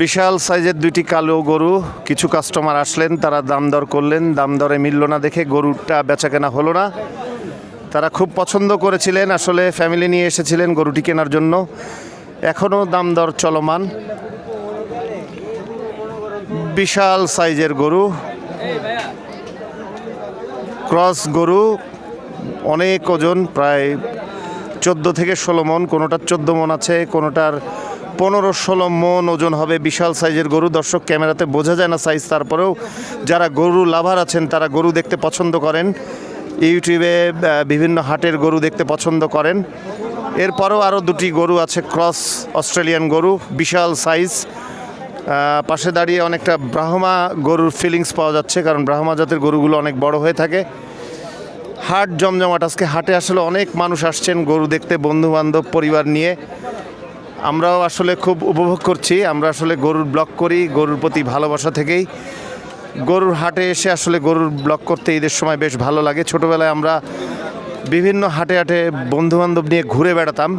বিশাল সাইজের দুইটি কালো গরু, কিছু কাস্টমার আসলেন, তারা দাম দর করলেন, দাম দরে মিলল না দেখে গরুটা বেচাকেনা হলো না। তারা খুব পছন্দ করেছিলেন, আসলে ফ্যামিলি নিয়ে এসেছিলেন গরুটি কেনার জন্য। এখনও দাম দর চলমান। বিশাল সাইজের গরু, ক্রস গরু, অনেক ওজন, প্রায় 14 থেকে 16 মন, কোনোটার 14 মন আছে, কোনোটার 15-16 মন ওজন হবে। বিশাল সাইজের গরু। দর্শক, ক্যামেরাতে বোঝা যায় না সাইজ, তারপরেও যারা গরু লাভার আছেন তারা গরু দেখতে পছন্দ করেন, ইউটিউবে বিভিন্ন হাটের গরু দেখতে পছন্দ করেন। এরপরও আরও দুটি গরু আছে, ক্রস অস্ট্রেলিয়ান গরু, বিশাল সাইজ। পাশে দাঁড়িয়ে অনেকটা ব্রাহ্মা গরুর ফিলিংস পাওয়া যাচ্ছে, কারণ ব্রাহ্মা জাতের গরুগুলো অনেক বড় হয়ে থাকে। হাট জমজমাট আজকে। হাটে আসলে অনেক মানুষ আসছেন গরু দেখতে, বন্ধুবান্ধব পরিবার নিয়ে। আমরাও আসলে খুব উপভোগ করছি। আমরা আসলে গরুর ব্লগ করি গরুর প্রতি ভালোবাসা থেকেই। গরুর হাটে এসে আসলে গরুর ব্লগ করতে ঈদের সময় বেশ ভালো লাগে। ছোটোবেলায় আমরা বিভিন্ন হাটে হাটে বন্ধুবান্ধব নিয়ে ঘুরে বেড়াতাম,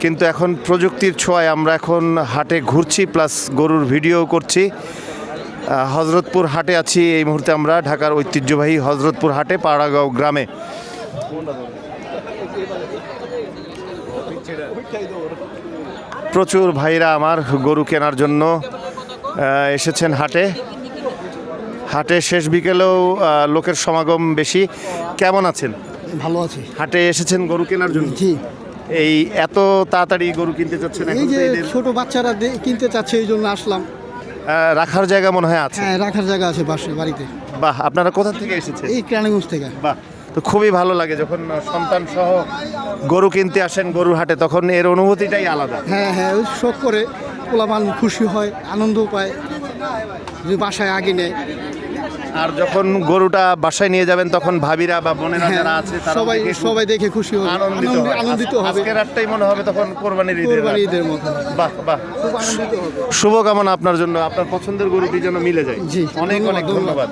কিন্তু এখন প্রযুক্তির ছোঁয়ায় আমরা এখন হাটে ঘুরছি, প্লাস গরুর ভিডিও করছি। হজরতপুর হাটে আছি এই মুহূর্তে আমরা, ঢাকার ঐতিহ্যবাহী হজরতপুর হাটে, পাড়াগাঁও গ্রামে। প্রচুর ভাইরা আমার গরু কেনার জন্য এসেছেন হাটে। হাটে শেষ বিকেলেও লোকের সমাগম বেশি। কেমন আছেন? ভালো আছি। হাটে এসেছেন গরু কেনার জন্য? জি। এই এত তাড়াতাড়ি গরু কিনতে চাচ্ছেন? এই যে ছোট বাচ্চারা কিনতে চাচ্ছে, এই জন্য আসলাম। রাখার জায়গা মনে হয় আছে? হ্যাঁ, রাখার জায়গা আছে পাশে বাড়িতে। বাহ, আপনারা কোথা থেকে এসেছেন? এই কেরানীগঞ্জ থেকে। বাহ, তো খুবই ভালো লাগে যখন সন্তান সহ গরু কিনতে আসেন গরুর হাটে, তখন এর অনুভূতিটাই আলাদা। হ্যাঁ হ্যাঁ, ওই শখ করে পোলাপান খুশি হয়, আনন্দও পায়, যে বাসায় আগে নেয়। আর যখন গরুটা বাসায় নিয়ে যাবেন তখন ভাবিরা বা বোনেরা যারা আছে তারা সবাই দেখে খুশি হবে, আনন্দিত হবে। আজকের রাতটাই মনে হবে তখন কোরবানির ঈদের মতো। বাহ বাহ, খুব আনন্দিত হবে। শুভকামনা আপনার জন্য, আপনার পছন্দের গরুটি যেন মিলে যায়। জি, অনেক অনেক ধন্যবাদ।